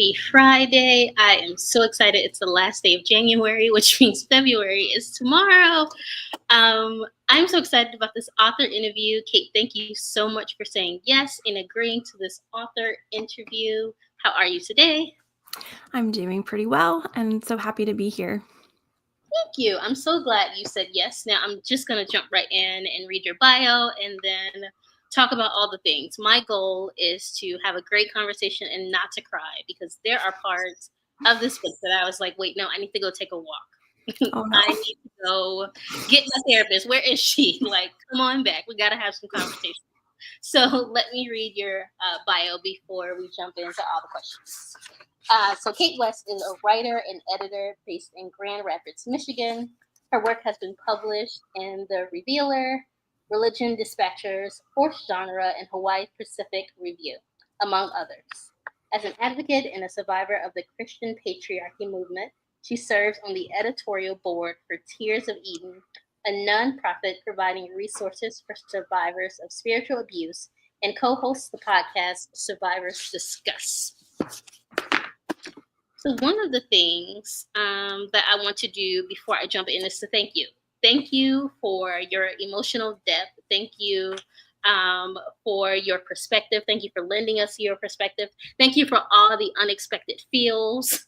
Happy Friday. I am so excited. It's the last day of January, which means February is tomorrow. I'm so excited about this author interview. Cait, thank you so much for saying yes and agreeing to this author interview. How are you today? I'm doing pretty well and so happy to be here. Thank you. I'm so glad you said yes. Now I'm just going to jump right in and read your bio and then talk about all the things. My goal is to have a great conversation and not to cry because there are parts of this book that I was like, wait, no, I need to go take a walk. Oh no. I need to go get my therapist. Where is she? Like, come on back. We got to have some conversation. So let me read your bio before we jump into all the questions. So Cait West is a writer and editor based in Grand Rapids, Michigan. Her work has been published in The Revealer, Religion Dispatchers, Fourth Genre, and Hawaii Pacific Review, among others. As an advocate and a survivor of the Christian Patriarchy movement, she serves on the editorial board for Tears of Eden, a nonprofit providing resources for survivors of spiritual abuse, and co-hosts the podcast Survivors Discuss. So one of the things that I want to do before I jump in is to thank you. Thank you for your emotional depth. Thank you for your perspective. Thank you for lending us your perspective. Thank you for all the unexpected feels,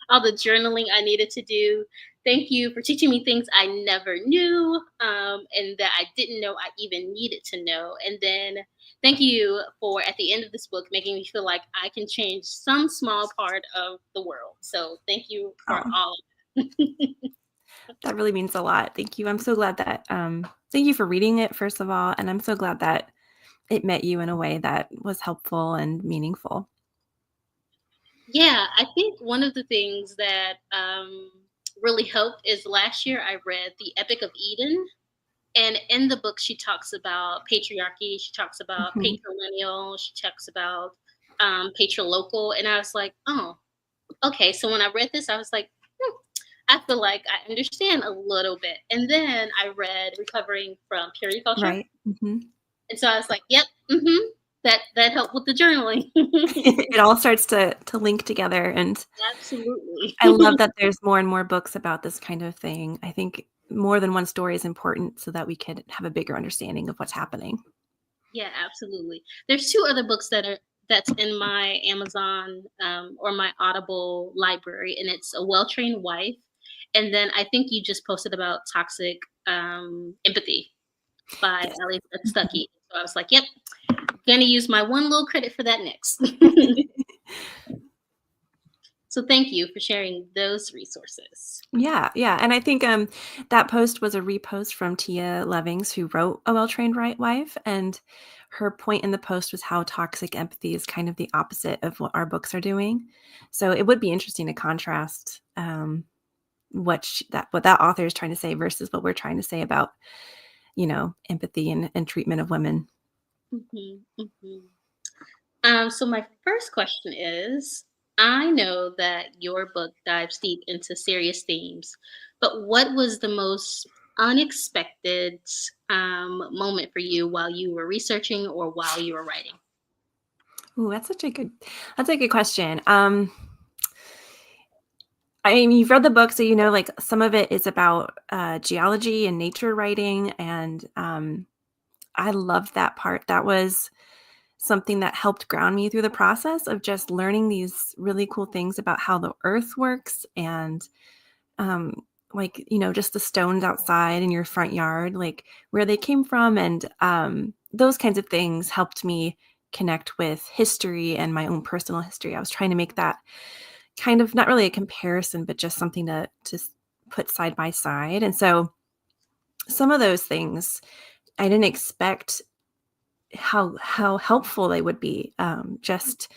all the journaling I needed to do. Thank you for teaching me things I never knew and that I didn't know I even needed to know. And then thank you for, at the end of this book, making me feel like I can change some small part of the world. So thank you for all of that. That really means a lot. Thank you. I'm so glad that, thank you for reading it, first of all. And I'm so glad that it met you in a way that was helpful and meaningful. Yeah, I think one of the things that really helped is last year I read The Epic of Eden. And in the book, she talks about patriarchy. She talks about Mhm. patrilineal. She talks about patrilocal. And I was like, oh, okay. So when I read this, I was like, I feel like I understand a little bit. And then I read Recovering from Purity Culture. Right. Mm-hmm. And so I was like, yep, that helped with the journaling. It all starts to link together. And Absolutely. I love that there's more and more books about this kind of thing. I think more than one story is important so that we could have a bigger understanding of what's happening. Yeah, absolutely. There's two other books that's in my Amazon or my Audible library, and it's A Well-Trained Wife. And then I think you just posted about Toxic Empathy by Yes. Ellie Stuckey. So I was like, yep, gonna use my one little credit for that next. So thank you for sharing those resources. Yeah. And I think that post was a repost from Tia Levings, who wrote A Well-Trained Wife. And her point in the post was how toxic empathy is kind of the opposite of what our books are doing. So it would be interesting to contrast what that author is trying to say versus what we're trying to say about, empathy and treatment of women. Mm-hmm, so my first question is, I know that your book dives deep into serious themes, but what was the most unexpected moment for you while you were researching or while you were writing? Ooh, that's a good question. I mean, you've read the book, so like some of it is about geology and nature writing, and I loved that part. That was something that helped ground me through the process of just learning these really cool things about how the earth works and just the stones outside in your front yard, like where they came from. And those kinds of things helped me connect with history and my own personal history. I was trying to make that kind of not really a comparison, but just something to put side by side. And so some of those things I didn't expect how helpful they would be. Just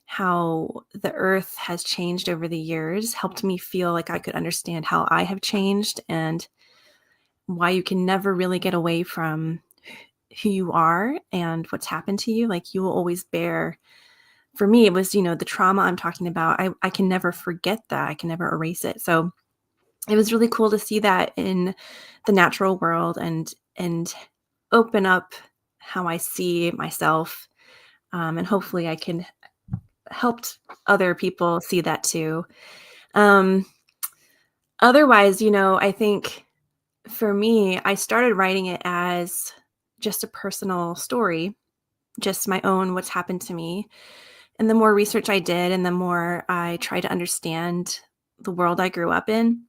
how the earth has changed over the years helped me feel like I could understand how I have changed and why you can never really get away from who you are and what's happened to you. Like you will always bear, for me, it was, the trauma I'm talking about. I can never forget that. I can never erase it. So it was really cool to see that in the natural world and open up how I see myself. And hopefully I can helped other people see that too. Um, Otherwise, I think for me, I started writing it as just a personal story, just my own, what's happened to me. And the more research I did and the more I tried to understand the world I grew up in,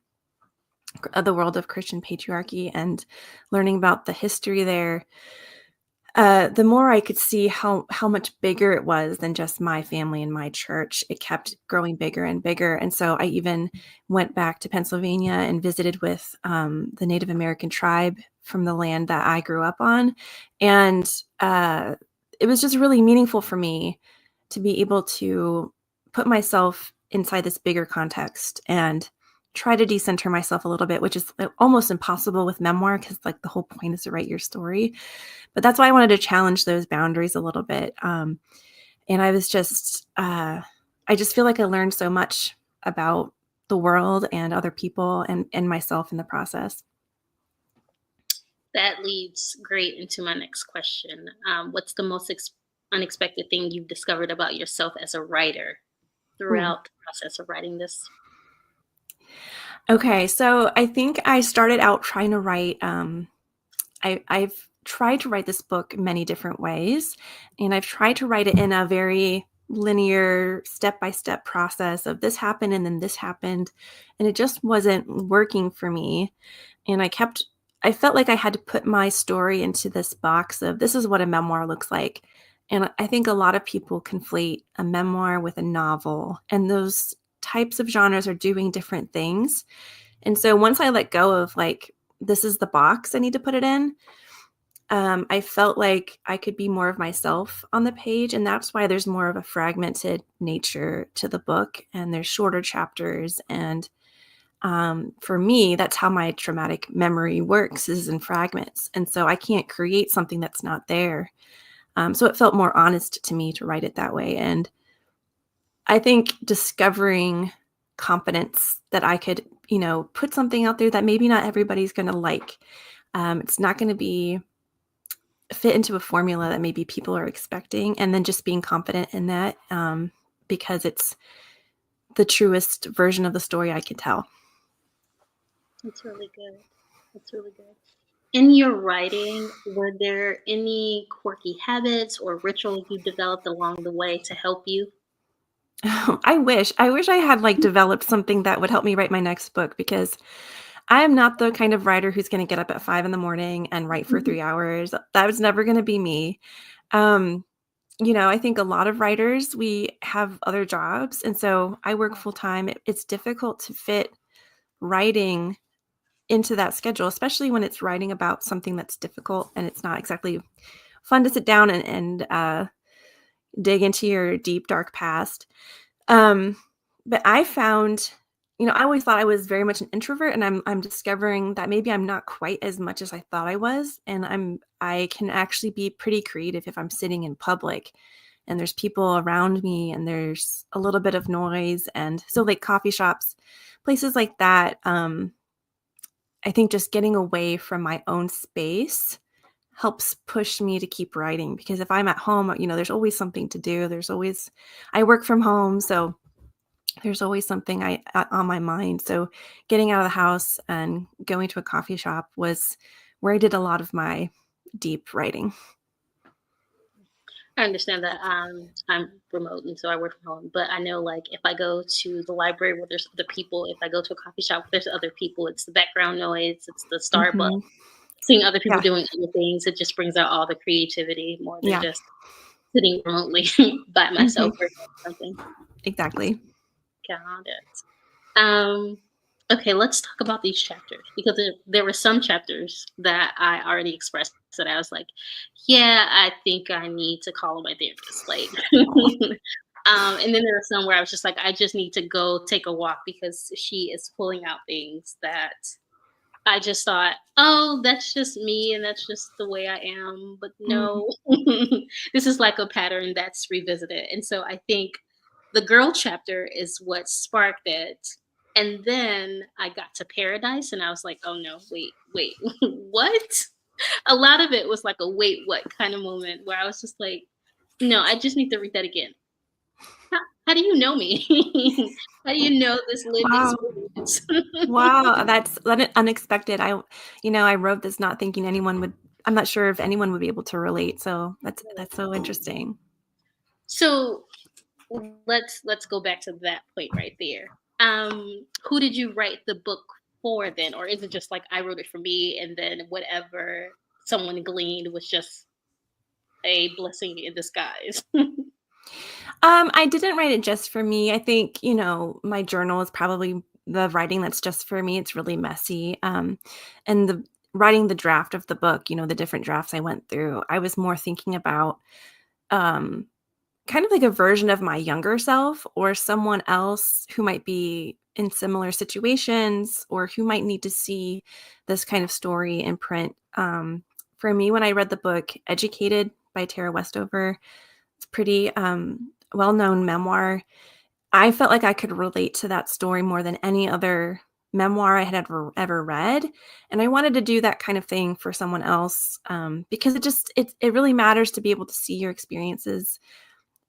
the world of Christian patriarchy, and learning about the history there, the more I could see how much bigger it was than just my family and my church. It kept growing bigger and bigger. And so I even went back to Pennsylvania and visited with the Native American tribe from the land that I grew up on. And it was just really meaningful for me to be able to put myself inside this bigger context and try to decenter myself a little bit, which is almost impossible with memoir because like the whole point is to write your story. But that's why I wanted to challenge those boundaries a little bit. And I was just, I just feel like I learned so much about the world and other people and myself in the process. That leads great into my next question. What's the most unexpected thing you've discovered about yourself as a writer Ooh. throughout the process of writing this? Okay, so I think I started out trying to write. I've tried to write this book many different ways, and I've tried to write it in a very linear, step-by-step process of this happened and then this happened, and it just wasn't working for me. And I felt like I had to put my story into this box of this is what a memoir looks like. And I think a lot of people conflate a memoir with a novel, and those types of genres are doing different things. And so once I let go of like, this is the box I need to put it in, I felt like I could be more of myself on the page. And that's why there's more of a fragmented nature to the book, and there's shorter chapters. And for me, that's how my traumatic memory works, is in fragments. And so I can't create something that's not there. So it felt more honest to me to write it that way. And I think discovering confidence that I could, put something out there that maybe not everybody's going to like. It's not going to be fit into a formula that maybe people are expecting. And then just being confident in that because it's the truest version of the story I can tell. That's really good. That's really good. In your writing, were there any quirky habits or rituals you developed along the way to help you? I wish I had like developed something that would help me write my next book, because I am not the kind of writer who's going to get up at 5 in the morning and write for 3 hours. That was never going to be me. Um, I think a lot of writers, we have other jobs. And so I work full time. It's difficult to fit writing into that schedule, especially when it's writing about something that's difficult and it's not exactly fun to sit down and dig into your deep, dark past. Um, but I found, I always thought I was very much an introvert, and I'm discovering that maybe I'm not quite as much as I thought I was, and I can actually be pretty creative if I'm sitting in public and there's people around me and there's a little bit of noise. And so like coffee shops, places like that, I think just getting away from my own space helps push me to keep writing, because if I'm at home, there's always something to do. I work from home, so there's always something on my mind. So getting out of the house and going to a coffee shop was where I did a lot of my deep writing. I understand that I'm remote and so I work from home. But I know, like, if I go to the library where there's other people, if I go to a coffee shop where there's other people, it's the background noise, it's the Starbucks, Mhm. seeing other people Yeah. doing other things. It just brings out all the creativity more than Yeah. just sitting remotely by myself Mhm. or something. Exactly. Got it. Okay, let's talk about these chapters because there were some chapters that I already expressed that I was like, yeah, I think I need to call my therapist. Like, and then there were some where I was just like, I just need to go take a walk because she is pulling out things that I just thought, oh, that's just me and that's just the way I am. But Mhm. no, this is like a pattern that's revisited. And so I think the girl chapter is what sparked it. And then I got to paradise and I was like, oh no, wait, what? A lot of it was like a wait, what kind of moment where I was just like, no, I just need to read that again. How do you know me? How do you know this lived Wow. experience? Wow, that's unexpected. I wrote this not thinking anyone would. I'm not sure if anyone would be able to relate. So that's so interesting. So let's go back to that point right there. Who did you write the book for then, or is it just like I wrote it for me, and then whatever someone gleaned was just a blessing in disguise? I didn't write it just for me. I think, my journal is probably the writing that's just for me. It's really messy. And the writing the draft of the book, the different drafts I went through, I was more thinking about um, kind of like a version of my younger self or someone else who might be in similar situations or who might need to see this kind of story in print. For me, when I read the book Educated by Tara Westover, it's pretty well-known memoir. I felt like I could relate to that story more than any other memoir I had ever read, and I wanted to do that kind of thing for someone else, because it really matters to be able to see your experiences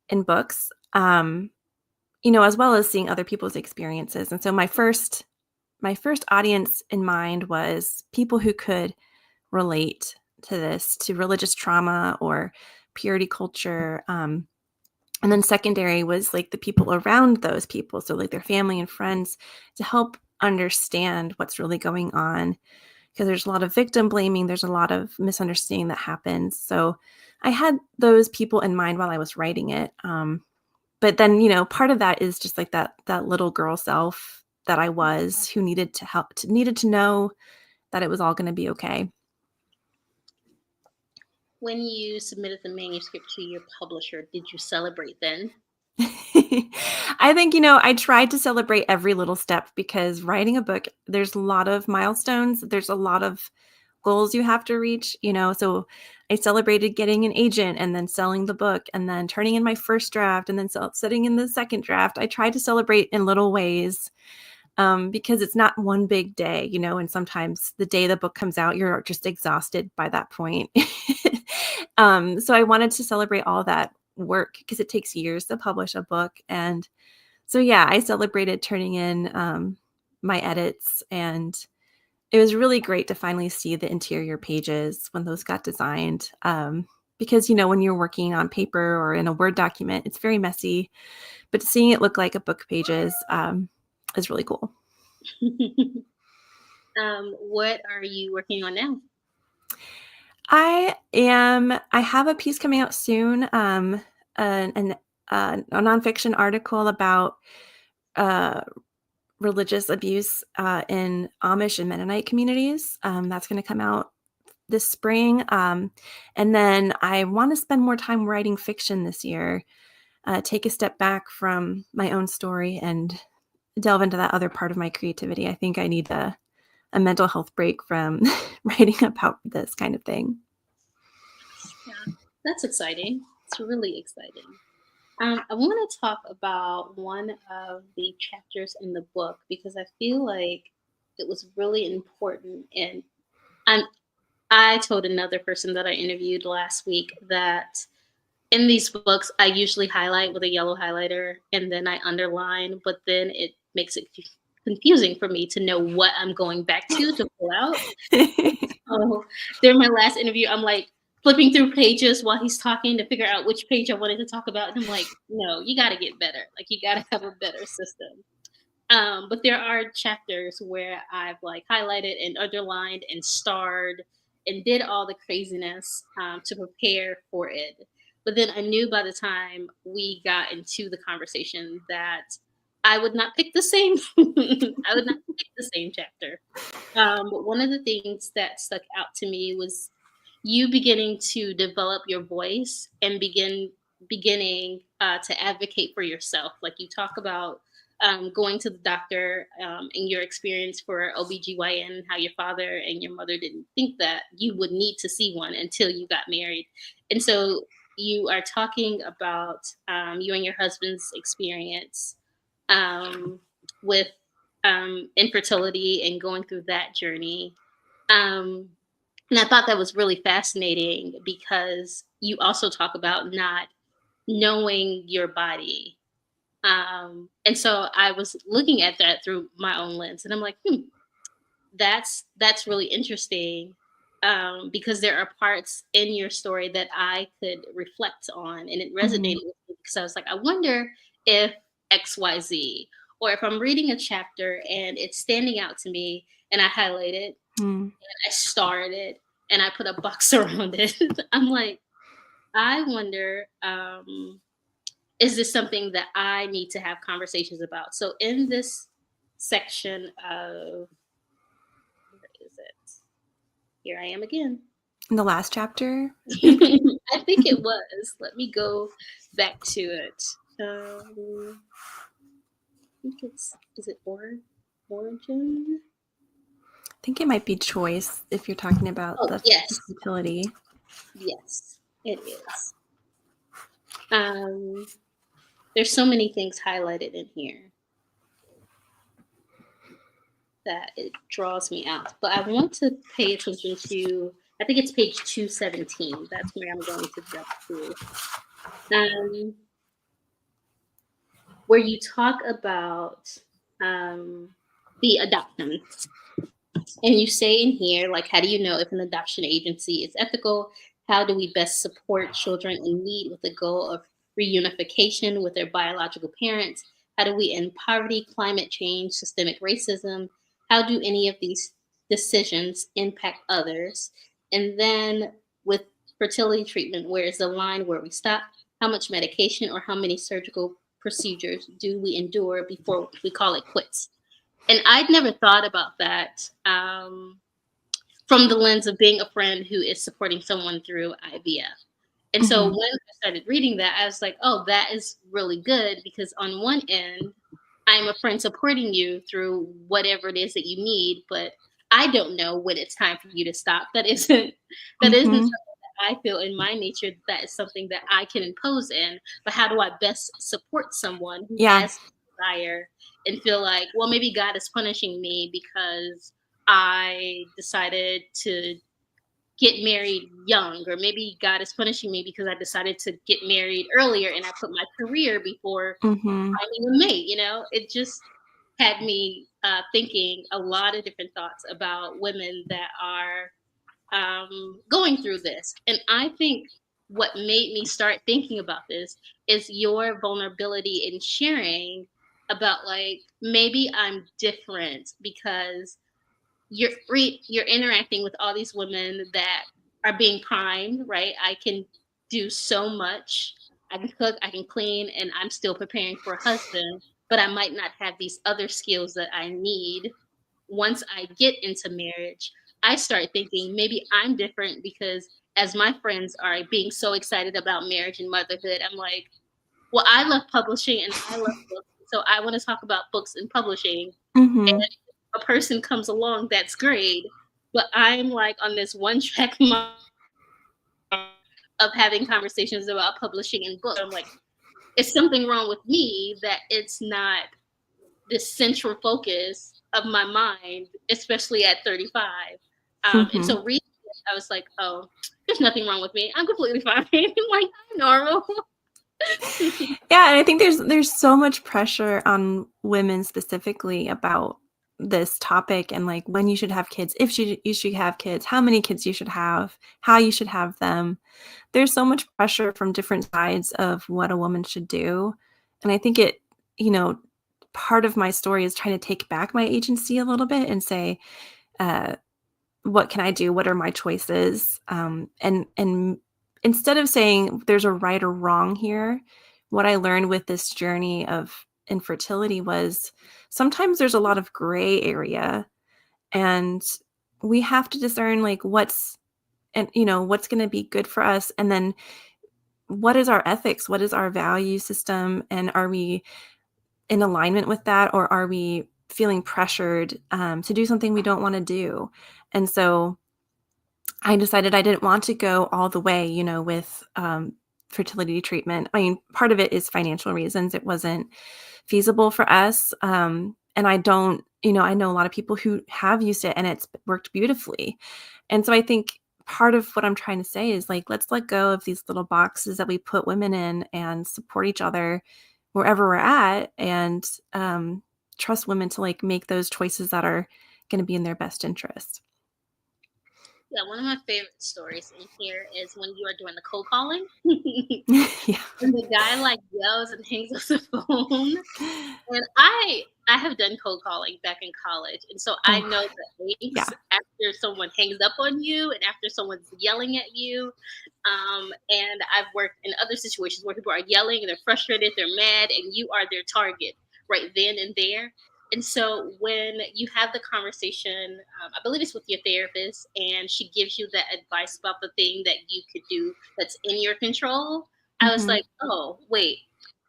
in books, as well as seeing other people's experiences. And so my first audience in mind was people who could relate to this, to religious trauma or purity culture. And then secondary was like the people around those people. So like their family and friends, to help understand what's really going on. Because there's a lot of victim blaming. There's a lot of misunderstanding that happens. So I had those people in mind while I was writing it. But then, part of that is just like that little girl self that I was, who needed to needed to know that it was all going to be okay. When you submitted the manuscript to your publisher, did you celebrate then? I think, I tried to celebrate every little step, because writing a book, there's a lot of milestones. There's a lot of goals you have to reach, so I celebrated getting an agent and then selling the book and then turning in my first draft and then setting in the second draft. I tried to celebrate in little ways, because it's not one big day, and sometimes the day the book comes out, you're just exhausted by that point. So I wanted to celebrate all that work, because it takes years to publish a book. And so, yeah, I celebrated turning in my edits, and it was really great to finally see the interior pages when those got designed. Because, when you're working on paper or in a Word document, it's very messy, but seeing it look like a book pages is really cool. What are you working on now? I have a piece coming out soon, a nonfiction article about uh, religious abuse in Amish and Mennonite communities. That's going to come out this spring. And then I want to spend more time writing fiction this year, take a step back from my own story and delve into that other part of my creativity. I think I need a mental health break from writing about this kind of thing. Yeah, that's exciting. It's really exciting. I want to talk about one of the chapters in the book because I feel like it was really important. And I'm, I told another person that I interviewed last week that in these books, I usually highlight with a yellow highlighter and then I underline, but then it makes it confusing for me to know what I'm going back to pull out. So during my last interview, I'm like flipping through pages while he's talking to figure out which page I wanted to talk about. And I'm like, no, you got to get better. Like, you got to have a better system. But there are chapters where I've like highlighted and underlined and starred and did all the craziness to prepare for it. But then I knew by the time we got into the conversation that I would not pick the same. I would not pick the same chapter. But one of the things that stuck out to me was you beginning to develop your voice and beginning to advocate for yourself. Like you talk about going to the doctor and your experience for OBGYN and how your father and your mother didn't think that you would need to see one until you got married. And so you are talking about you and your husband's experience with infertility and going through that journey. Um, and I thought that was really fascinating because you also talk about not knowing your body. And so I was looking at that through my own lens, and I'm like, that's really interesting, because there are parts in your story that I could reflect on, and it Mhm. resonated with me because I was like, I wonder if XYZ, or if I'm reading a chapter and it's standing out to me, and I highlight it, Mm. I starred it, and I put a box around it. I'm like, I wonder, is this something that I need to have conversations about? So in this section of, where is it? Here I am again. In the last chapter, I think. I think it was. Let me go back to it. I think it's, is it origin? I think it might be choice if you're talking about Oh, the yes. fertility. Yes, it is. Um, there's so many things highlighted in here that it draws me out. But I want to pay attention to, I think it's page 217. That's where I'm going to jump to. Um, where you talk about, um, the adoption. And you say in here, like, how do you know if an adoption agency is ethical? How do we best support children in need with the goal of reunification with their biological parents? How do we end poverty, climate change, systemic racism? How do any of these decisions impact others? And then with fertility treatment, where is the line where we stop? How much medication or how many surgical procedures do we endure before we call it quits? And I'd never thought about that, from the lens of being a friend who is supporting someone through IVF. And so Mhm. when I started reading that, I was like, oh, that is really good because on one end, I'm a friend supporting you through whatever it is that you need, but I don't know when it's time for you to stop. That isn't something Mhm. that I feel in my nature that is something that I can impose in. But how do I best support someone who Yeah. has desire and feel like, well, maybe God is punishing me because I decided to get married young, or maybe God is punishing me because I decided to get married earlier and I put my career before Mhm. finding a mate. It just had me thinking a lot of different thoughts about women that are, going through this. And I think what made me start thinking about this is your vulnerability in sharing about, like, maybe I'm different because you're interacting with all these women that are being primed, right? I can do so much. I can cook, I can clean, and I'm still preparing for a husband, but I might not have these other skills that I need once I get into marriage. I start thinking maybe I'm different because as my friends are being so excited about marriage and motherhood, I'm like, well, I love publishing and I love books. So I want to talk about books and publishing, Mhm. and a person comes along, that's great. But I'm like on this one track mind of having conversations about publishing and books. I'm like, is something wrong with me that it's not the central focus of my mind, especially at 35? And Mhm. so reading it, I was like, oh, there's nothing wrong with me. I'm completely fine. Like, I'm normal. Yeah, and I think there's so much pressure on women specifically about this topic and like when you should have kids, if you should have kids, how many kids you should have, how you should have them. There's so much pressure from different sides of what a woman should do. And I think you know, part of my story is trying to take back my agency a little bit and say, uh, what can I do? What are my choices? And instead of saying there's a right or wrong here, what I learned with this journey of infertility was sometimes there's a lot of gray area, and we have to discern like what's going to be good for us, and then what is our ethics, what is our value system, and are we in alignment with that, or are we feeling pressured to do something we don't want to do? And so I decided I didn't want to go all the way, with fertility treatment. I mean, part of it is financial reasons. It wasn't feasible for us. And I know a lot of people who have used it and it's worked beautifully. And so I think part of what I'm trying to say is like, let's let go of these little boxes that we put women in and support each other wherever we're at, and trust women to like make those choices that are going to be in their best interest. Yeah, one of my favorite stories in here is when you are doing the cold calling. Yeah. And the guy like yells and hangs up the phone. And I have done cold calling back in college, and so I Oh, know the yeah. aches after someone hangs up on you and after someone's yelling at you. And I've worked in other situations where people are yelling and they're frustrated, they're mad, and you are their target right then and there. And so when you have the conversation, I believe it's with your therapist, and she gives you that advice about the thing that you could do that's in your control, I was Mm-hmm. like, oh, wait,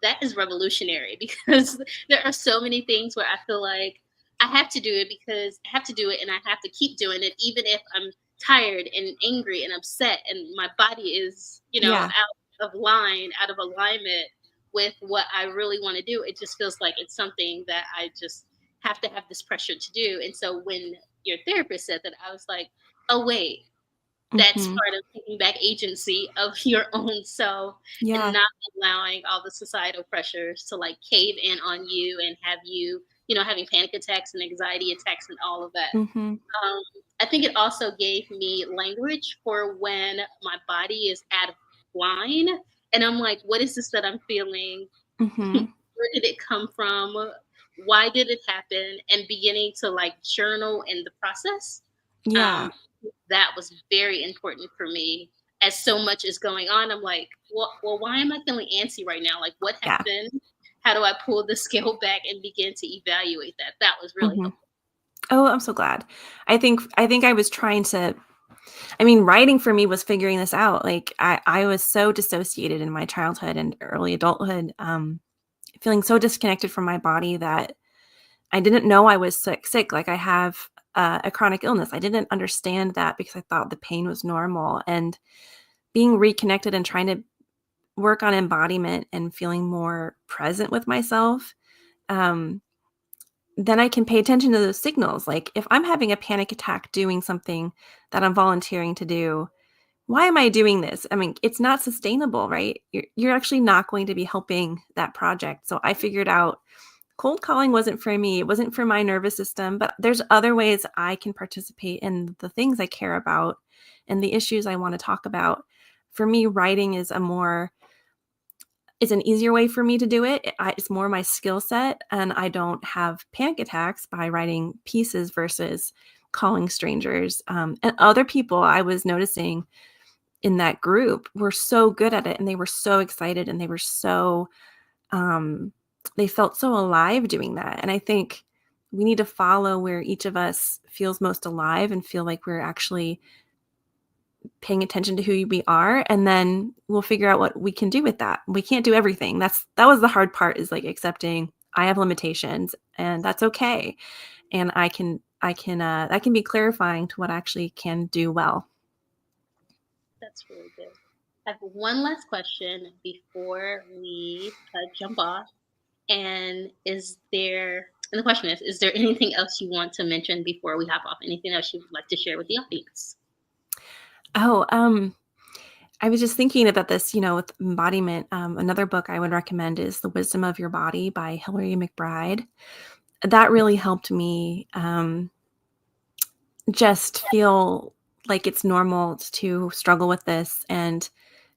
that is revolutionary because there are so many things where I feel like I have to do it because I have to do it and I have to keep doing it, even if I'm tired and angry and upset and my body is, Yeah. out of line, out of alignment with what I really want to do. It just feels like it's something that I just have to have this pressure to do. And so when your therapist said that, I was like, oh, wait, that's Mm-hmm. part of taking back agency of your own self and Yeah. not allowing all the societal pressures to like cave in on you and have you, having panic attacks and anxiety attacks and all of that. Mm-hmm. I think it also gave me language for when my body is out of line and I'm like, what is this that I'm feeling? Mm-hmm. Where did it come from? Why did it happen? And beginning to like journal in the process. Yeah. Um, that was very important for me. As so much is going on, I'm like, well, why am I feeling antsy right now? Like, what Yeah. happened? How do I pull the scale back and begin to evaluate that? That was really Mm-hmm. helpful. Oh, I'm so glad. I think I was trying to, I mean, writing for me was figuring this out. Like I was so dissociated in my childhood and early adulthood, feeling so disconnected from my body that I didn't know I was sick. Like I have a chronic illness. I didn't understand that because I thought the pain was normal. And being reconnected and trying to work on embodiment and feeling more present with myself, um, then I can pay attention to those signals. Like if I'm having a panic attack doing something that I'm volunteering to do, why am I doing this? I mean, it's not sustainable, right? You're actually not going to be helping that project. So I figured out cold calling wasn't for me. It wasn't for my nervous system, but there's other ways I can participate in the things I care about and the issues I want to talk about. For me, writing is it's an easier way for me to do it. It's more my skill set, and I don't have panic attacks by writing pieces versus calling strangers. And other people I was noticing in that group were so good at it, and they were so excited, and um, they felt so alive doing that. And I think we need to follow where each of us feels most alive and feel like we're actually paying attention to who we are, and then we'll figure out what we can do with that. We can't do everything. That was the hard part, is like accepting I have limitations and that's okay. And that can be clarifying to what I actually can do well. That's really good. I have one last question before we jump off. And and the question is there anything else you want to mention before we hop off? Anything else you would like to share with the audience? Oh, I was just thinking about this, with embodiment. Another book I would recommend is The Wisdom of Your Body by Hilary McBride. That really helped me just feel like it's normal to struggle with this and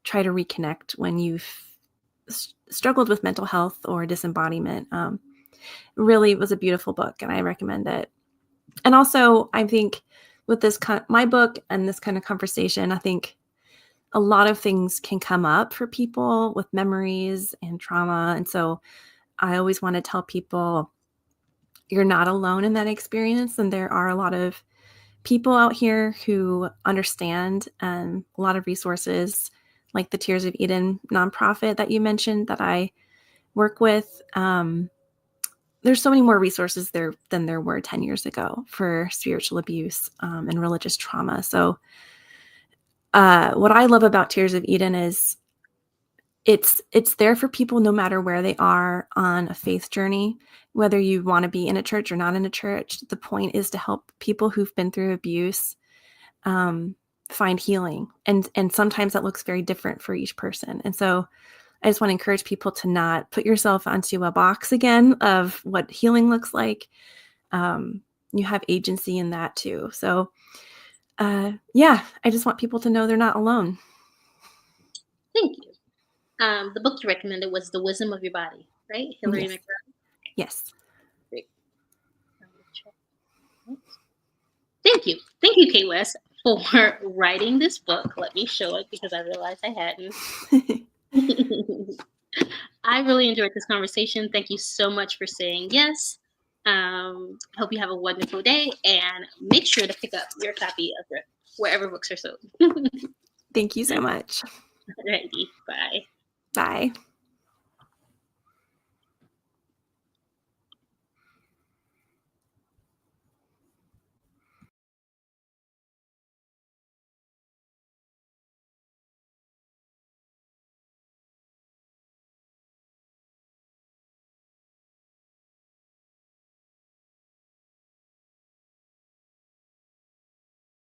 try to reconnect when you've struggled with mental health or disembodiment. Really was a beautiful book, and I recommend it. And also, I think with my book and this kind of conversation, I think a lot of things can come up for people with memories and trauma. And so I always want to tell people you're not alone in that experience. And there are a lot of people out here who understand, and a lot of resources like the Tears of Eden nonprofit that you mentioned that I work with. There's so many more resources there than there were 10 years ago for spiritual abuse and religious trauma. So what I love about Tears of Eden is it's there for people no matter where they are on a faith journey, whether you want to be in a church or not in a church. The point is to help people who've been through abuse um, find healing, and sometimes that looks very different for each person. And so I just want to encourage people to not put yourself onto a box again of what healing looks like. You have agency in that too. So yeah, I just want people to know they're not alone. Thank you. The book you recommended was The Wisdom of Your Body, right? Hillary Yes. McGrath. Yes. Great. Thank you. Thank you, Cait West, for writing this book. Let me show it because I realized I hadn't. I really enjoyed this conversation. Thank you so much for saying yes. I hope you have a wonderful day, and make sure to pick up your copy of it wherever books are sold. Thank you so much. Alrighty, bye. Bye.